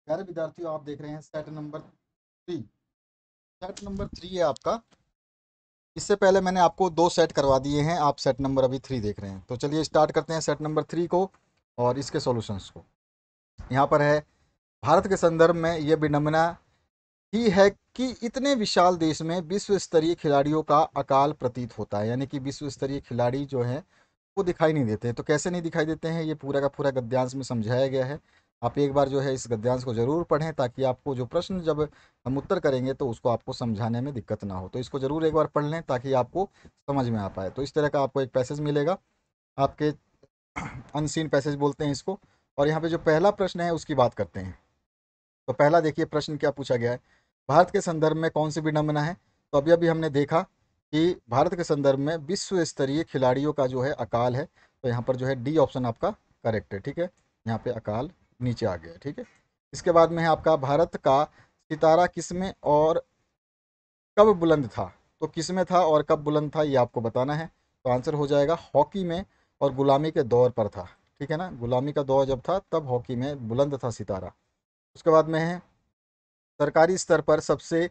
प्यारे विद्यार्थियों, आप देख रहे हैं सेट नंबर 3। सेट नंबर 3 है आपका। इससे पहले मैंने आपको 2 सेट करवा दिए हैं, आप सेट नंबर अभी 3 देख रहे हैं। तो चलिए स्टार्ट करते हैं सेट नंबर 3 को और इसके सॉल्यूशंस को। यहाँ पर है, भारत के संदर्भ में यह विडंबना ही है कि इतने विशाल देश में विश्व स्तरीय खिलाड़ियों का अकाल प्रतीत होता है। यानी कि विश्व स्तरीय खिलाड़ी जो हैं वो दिखाई नहीं देते। तो कैसे नहीं दिखाई देते हैं, ये पूरा का पूरा गद्यांश में समझाया गया है। आप एक बार जो है इस गद्यांश को जरूर पढ़ें, ताकि आपको जो प्रश्न जब हम उत्तर करेंगे तो उसको आपको समझाने में दिक्कत ना हो। तो इसको जरूर एक बार पढ़ लें ताकि आपको समझ में आ पाए। तो इस तरह का आपको एक पैसेज मिलेगा आपके, अनसीन पैसेज बोलते हैं इसको। और यहाँ पे जो पहला प्रश्न है उसकी बात करते हैं। तो पहला देखिए प्रश्न क्या पूछा गया है, भारत के संदर्भ में कौन सी विडंबना है। तो अभी अभी हमने देखा कि भारत के संदर्भ में विश्व स्तरीय खिलाड़ियों का जो है अकाल है। तो यहाँ पर जो है डी ऑप्शन आपका करेक्ट है। ठीक है, यहाँ पे अकाल नीचे आ गया है। ठीक है, इसके बाद में है आपका, भारत का सितारा किसमें और कब बुलंद था। तो किसमें था और कब बुलंद था ये आपको बताना है। तो आंसर हो जाएगा हॉकी में और गुलामी के दौर पर था। ठीक है ना, गुलामी का दौर जब था तब हॉकी में बुलंद था सितारा। उसके बाद में है, सरकारी स्तर पर सबसे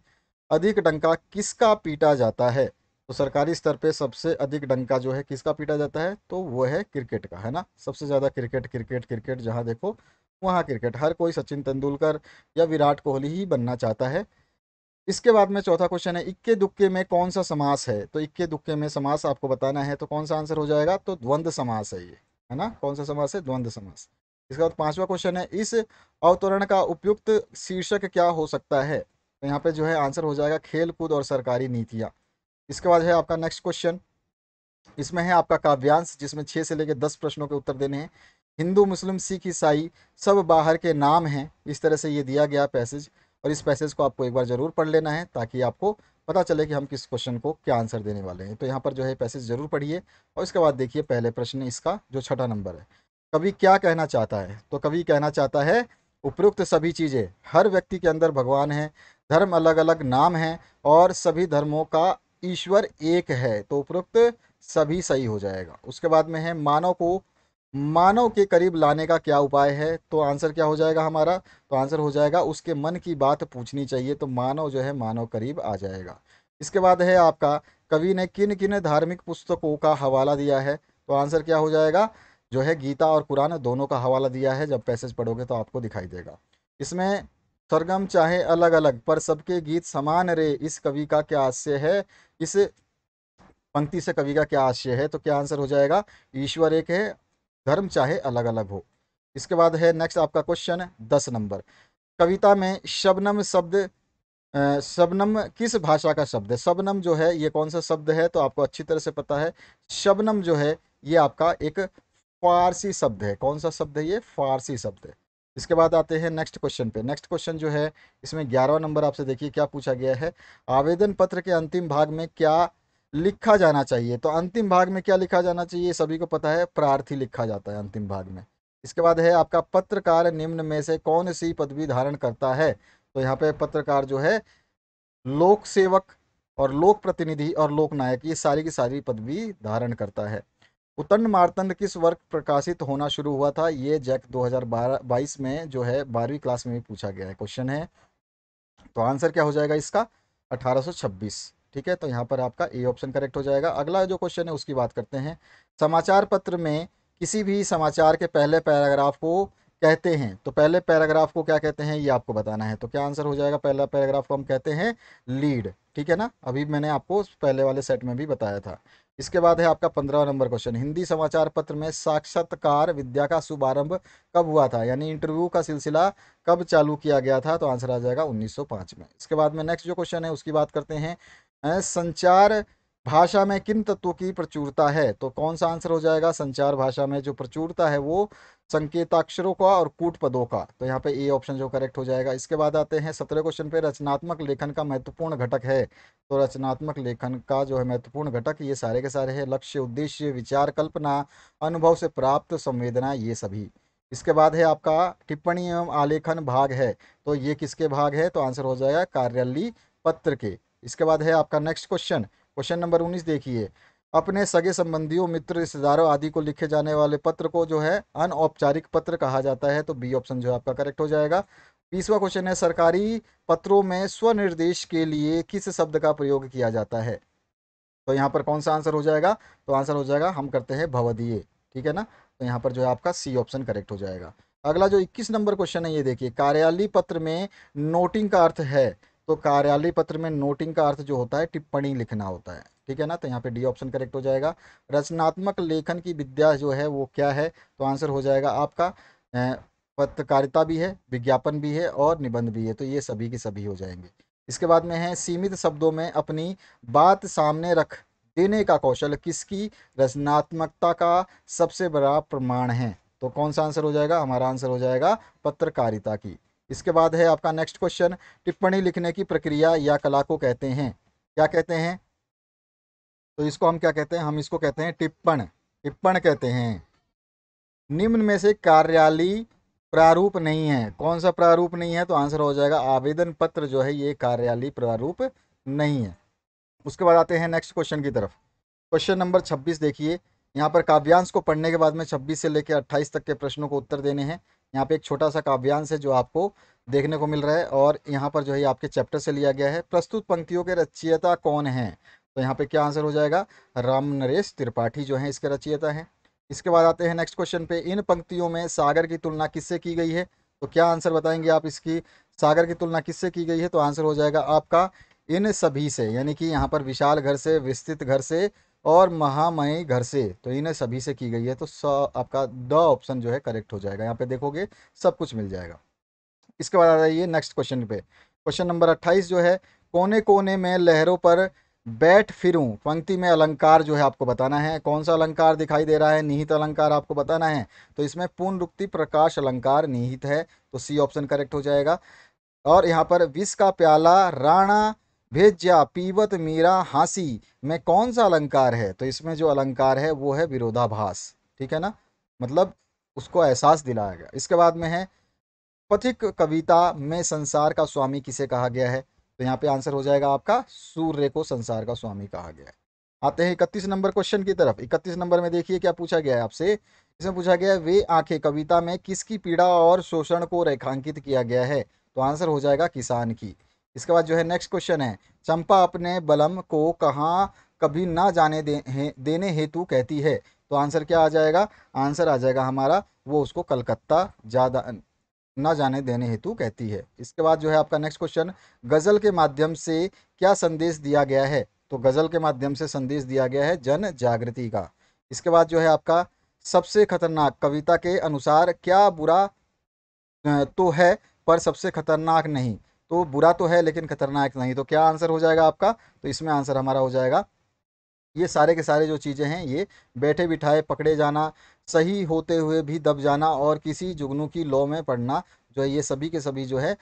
अधिक डंका किसका पीटा जाता है। तो सरकारी स्तर पे सबसे अधिक डंका जो है किसका पीटा जाता है, तो वो है क्रिकेट का, है ना। सबसे ज़्यादा क्रिकेट क्रिकेट क्रिकेट, जहाँ देखो वहाँ क्रिकेट। हर कोई सचिन तेंदुलकर या विराट कोहली ही बनना चाहता है। इसके बाद में चौथा क्वेश्चन है, इक्के दुक्के में कौन सा समास है। तो इक्के दुक्के में समास आपको बताना है। तो कौन सा आंसर हो जाएगा, तो द्वंद्व समास है ये, है ना। कौन सा समास है, द्वंद्व समास। इसके बाद पांचवा क्वेश्चन है, इस अवतरण का उपयुक्त शीर्षक क्या हो सकता है। तो यहाँ पे जो है आंसर हो जाएगा खेल कूद और सरकारी नीतियाँ। इसके बाद है आपका नेक्स्ट क्वेश्चन, इसमें है आपका काव्यांश, जिसमें 6 से लेकर 10 प्रश्नों के उत्तर देने हैं। हिंदू मुस्लिम सिख ईसाई सब बाहर के नाम हैं, इस तरह से ये दिया गया पैसेज। और इस पैसेज को आपको एक बार जरूर पढ़ लेना है ताकि आपको पता चले कि हम किस क्वेश्चन को क्या आंसर देने वाले हैं। तो यहाँ पर जो है पैसेज जरूर पढ़िए। और इसके बाद देखिए पहले प्रश्न इसका जो छठा नंबर है, कवि क्या कहना चाहता है। तो कवि कहना चाहता है, उपरोक्त सभी चीज़ें, हर व्यक्ति के अंदर भगवान है, धर्म अलग अलग नाम है और सभी धर्मों का ईश्वर एक है। तो उपरोक्त सभी सही हो जाएगा। उसके बाद में है, मानव को मानव के करीब लाने का क्या उपाय है। तो आंसर क्या हो जाएगा हमारा, तो आंसर हो जाएगा उसके मन की बात पूछनी चाहिए। तो मानव जो है मानव करीब आ जाएगा। इसके बाद है आपका, कवि ने किन किन धार्मिक पुस्तकों का हवाला दिया है। तो आंसर क्या हो जाएगा, जो है गीता और कुरान दोनों का हवाला दिया है। जब पैसेज पढ़ोगे तो आपको दिखाई देगा। इसमें सरगम चाहे अलग अलग पर सबके गीत समान रे, इस कवि का क्या आशय है। इस पंक्ति से कवि का क्या आशय है। तो क्या आंसर हो जाएगा, ईश्वर एक है, धर्म चाहे अलग अलग हो। इसके बाद है नेक्स्ट आपका क्वेश्चन 10 नंबर, कविता में शबनम शब्द, शबनम किस भाषा का शब्द है। शबनम जो है ये कौन सा शब्द है, तो आपको अच्छी तरह से पता है। शबनम जो है ये आपका एक फारसी शब्द है। कौन सा शब्द है, ये फारसी शब्द है। इसके बाद आते हैं नेक्स्ट क्वेश्चन पे। नेक्स्ट क्वेश्चन जो है इसमें 11वां नंबर आपसे देखिए क्या पूछा गया है, आवेदन पत्र के अंतिम भाग में क्या लिखा जाना चाहिए। तो अंतिम भाग में क्या लिखा जाना चाहिए, सभी को पता है, प्रार्थी लिखा जाता है अंतिम भाग में। इसके बाद है आपका, पत्रकार निम्न में से कौन सी पदवी धारण करता है। तो यहाँ पे पत्रकार जो है लोक सेवक और लोक प्रतिनिधि और लोक नायक, ये सारी की सारी पदवी धारण करता है। उतन मार्तंड किस वर्ष प्रकाशित होना शुरू हुआ था। ये जैक 2022 में जो है 12वीं क्लास में भी पूछा गया है, क्वेश्चन है। तो आंसर क्या हो जाएगा इसका, 1826। ठीक है, तो यहाँ पर आपका ए ऑप्शन करेक्ट हो जाएगा। अगला जो क्वेश्चन है उसकी बात करते हैं, समाचार पत्र में किसी भी समाचार के पहले पैराग्राफ को कहते हैं। तो पहले पैराग्राफ को क्या कहते हैं ये आपको बताना है। तो क्या आंसर हो जाएगा, पहला पैराग्राफ को हम कहते हैं लीड। ठीक है ना, अभी मैंने आपको पहले वाले सेट में भी बताया था। इसके बाद है आपका 15वां नंबर क्वेश्चन, हिंदी समाचार पत्र में साक्षात्कार विद्या का शुभारंभ कब हुआ था। यानी इंटरव्यू का सिलसिला कब चालू किया गया था। तो आंसर आ जाएगा 1905 में। इसके बाद में नेक्स्ट जो क्वेश्चन है उसकी बात करते हैं, संचार भाषा में किन तत्वों की प्रचुरता है। तो कौन सा आंसर हो जाएगा, संचार भाषा में जो प्रचुरता है वो संकेताक्षरों का और कूट पदों का। तो यहाँ पे ए ऑप्शन जो करेक्ट हो जाएगा। इसके बाद आते हैं 17वें क्वेश्चन पे, रचनात्मक लेखन का महत्वपूर्ण घटक है। तो रचनात्मक लेखन का जो है महत्वपूर्ण घटक ये सारे के सारे हैं, लक्ष्य उद्देश्य विचार कल्पना अनुभव से प्राप्त संवेदना, ये सभी। इसके बाद है आपका टिप्पणी एवं आलेखन भाग है। तो ये किसके भाग है, तो आंसर हो जाएगा कार्यालय पत्र के। इसके बाद है आपका नेक्स्ट क्वेश्चन, क्वेश्चन नंबर 19 देखिए, अपने सगे संबंधियों मित्र रिश्तेदारों आदि को लिखे जाने वाले पत्र को जो है अनौपचारिक पत्र कहा जाता है। तो बी ऑप्शन जो है आपका करेक्ट हो जाएगा। 20वां क्वेश्चन है, सरकारी पत्रों में स्वनिर्देश के लिए किस शब्द का प्रयोग किया जाता है? तो यहाँ पर कौन सा आंसर हो जाएगा? तो आंसर हो जाएगा, हम करते हैं भवदीय, ठीक है ना। तो यहाँ पर जो है आपका सी ऑप्शन करेक्ट हो जाएगा। अगला जो 21 नंबर क्वेश्चन है, ये देखिए, कार्यालय पत्र में नोटिंग का अर्थ है। तो कार्यालय पत्र में नोटिंग का अर्थ जो होता है टिप्पणी लिखना होता है, ठीक है ना। तो यहाँ पे डी ऑप्शन करेक्ट हो जाएगा। रचनात्मक लेखन की विद्या जो है वो क्या है? तो आंसर हो जाएगा आपका पत्रकारिता भी है, विज्ञापन भी है और निबंध भी है। तो ये सभी के सभी हो जाएंगे। इसके बाद में है, सीमित शब्दों में अपनी बात सामने रख देने का कौशल किसकी रचनात्मकता का सबसे बड़ा प्रमाण है? तो कौन सा आंसर हो जाएगा? हमारा आंसर हो जाएगा पत्रकारिता की। इसके बाद है आपका नेक्स्ट क्वेश्चन, टिप्पणी लिखने की प्रक्रिया या कला को कहते हैं, क्या कहते हैं? तो इसको हम क्या कहते हैं? हम इसको कहते हैं टिप्पण, टिप्पण कहते हैं। निम्न में से कार्यालय प्रारूप नहीं है, कौन सा प्रारूप नहीं है? तो आंसर हो जाएगा आवेदन पत्र जो है ये कार्यालय प्रारूप नहीं है। उसके बाद आते हैं नेक्स्ट क्वेश्चन की तरफ। क्वेश्चन नंबर 26 देखिए, यहाँ पर काव्यांश को पढ़ने के बाद में 26 से लेकर 28 तक के प्रश्नों को उत्तर देने हैं। यहाँ पे एक छोटा सा काव्यांश है जो आपको देखने को मिल रहा है और यहाँ पर जो है आपके चैप्टर से लिया गया है। प्रस्तुत पंक्तियों के रचयिता कौन है? तो यहाँ पे क्या आंसर हो जाएगा? राम नरेश त्रिपाठी जो है इसके रचयिता हैं। इसके बाद आते हैं नेक्स्ट क्वेश्चन पे, इन पंक्तियों में सागर की तुलना किससे की गई है? तो क्या आंसर बताएंगे आप इसकी? सागर की तुलना किससे की गई है? तो आंसर हो जाएगा आपका इन सभी से, यानी कि यहाँ पर विशाल घर से, विस्तृत घर से और महामयी घर से, तो इन्हें सभी से की गई है। तो आपका द ऑप्शन जो है करेक्ट हो जाएगा। यहाँ पे देखोगे सब कुछ मिल जाएगा। इसके बाद आ जाइए नेक्स्ट क्वेश्चन पे। क्वेश्चन नंबर 28 जो है, कोने कोने में लहरों पर बैठ फिरूं पंक्ति में अलंकार जो है आपको बताना है। कौन सा अलंकार दिखाई दे रहा है? निहित अलंकार आपको बताना है। तो इसमें पुनरुक्ति प्रकाश अलंकार निहित है, तो सी ऑप्शन करेक्ट हो जाएगा। और यहाँ पर विष का प्याला राणा भेज्या पीवत मीरा हासी में कौन सा अलंकार है? तो इसमें जो अलंकार है वो है विरोधाभास, ठीक है ना, मतलब उसको एहसास दिलाया गया। इसके बाद में है, पथिक कविता में संसार का स्वामी किसे कहा गया है? तो यहाँ पे आंसर हो जाएगा आपका सूर्य को संसार का स्वामी कहा गया है। आते हैं 31 नंबर क्वेश्चन की तरफ। 31 नंबर में देखिए क्या पूछा गया है आपसे। इसमें पूछा गया है, वे आंखें कविता में किसकी पीड़ा और शोषण को रेखांकित किया गया है? तो आंसर हो जाएगा किसान की। इसके बाद जो है नेक्स्ट क्वेश्चन है, चंपा अपने बलम को कहाँ कभी ना जाने देने हेतु कहती है? तो आंसर क्या आ जाएगा? आंसर आ जाएगा हमारा, वो उसको कलकत्ता ज्यादा ना जाने देने हेतु कहती है। इसके बाद जो है आपका नेक्स्ट क्वेश्चन, गजल के माध्यम से क्या संदेश दिया गया है? तो गजल के माध्यम से संदेश दिया गया है जन जागृति का। इसके बाद जो है आपका, सबसे खतरनाक कविता के अनुसार क्या बुरा तो है पर सबसे खतरनाक नहीं? तो बुरा तो है लेकिन खतरनाक नहीं, तो क्या आंसर हो जाएगा आपका? तो इसमें आंसर हमारा हो जाएगा, ये सारे के सारे जो चीज़ें हैं ये बैठे बिठाए पकड़े जाना, सही होते हुए भी दब जाना और किसी जुगनू की लौ में पड़ना, जो है ये सभी के सभी जो है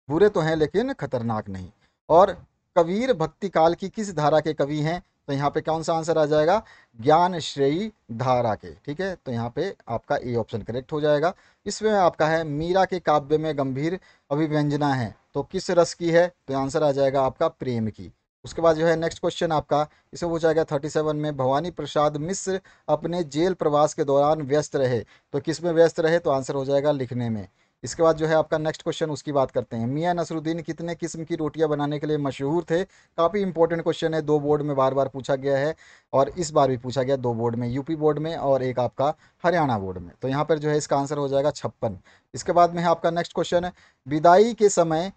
बुरे तो हैं लेकिन खतरनाक नहीं। और कबीर भक्ति काल की किस धारा के कवि हैं? तो यहाँ पे कौन सा आंसर आ जाएगा? ज्ञान श्रेयी धारा के, ठीक है। तो यहाँ पे आपका ए ऑप्शन करेक्ट हो जाएगा। इसमें आपका है, मीरा के काव्य में गंभीर अभिव्यंजना है, तो किस रस की है? तो आंसर आ जाएगा आपका प्रेम की। उसके बाद जो है नेक्स्ट क्वेश्चन आपका, इसे पूछा गया 37 में, भवानी प्रसाद मिश्र अपने जेल प्रवास के दौरान व्यस्त रहे, तो किस में व्यस्त रहे? तो आंसर हो जाएगा लिखने में। इसके बाद जो है आपका नेक्स्ट क्वेश्चन, उसकी बात करते हैं, मियां नसरुद्दीन कितने किस्म की रोटियां बनाने के लिए मशहूर थे? काफ़ी इंपॉर्टेंट क्वेश्चन है, 2 बोर्ड में बार बार पूछा गया है और इस बार भी पूछा गया 2 बोर्ड में, यूपी बोर्ड में और एक आपका हरियाणा बोर्ड में। तो यहाँ पर जो है इसका आंसर हो जाएगा 56। इसके बाद में है आपका नेक्स्ट क्वेश्चन, विदाई के समय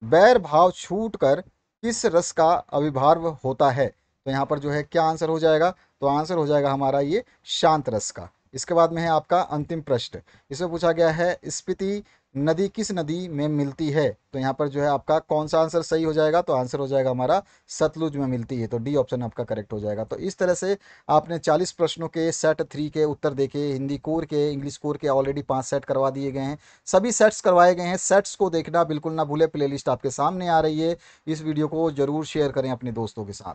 बैर भाव छूट कर किस रस का आविर्भाव होता है? तो यहाँ पर जो है क्या आंसर हो जाएगा? तो आंसर हो जाएगा हमारा ये शांत रस का। इसके बाद में है आपका अंतिम प्रश्न, इसमें पूछा गया है, स्पीति नदी किस नदी में मिलती है? तो यहाँ पर जो है आपका कौन सा आंसर सही हो जाएगा? तो आंसर हो जाएगा हमारा सतलुज में मिलती है, तो डी ऑप्शन आपका करेक्ट हो जाएगा। तो इस तरह से आपने 40 प्रश्नों के सेट 3 के उत्तर देखे, हिंदी कोर के, इंग्लिश कोर के ऑलरेडी 5 सेट करवा दिए गए हैं, सभी सेट्स करवाए गए हैं। सेट्स को देखना बिल्कुल ना भूले, प्लेलिस्ट आपके सामने आ रही है। इस वीडियो को जरूर शेयर करें अपने दोस्तों के साथ।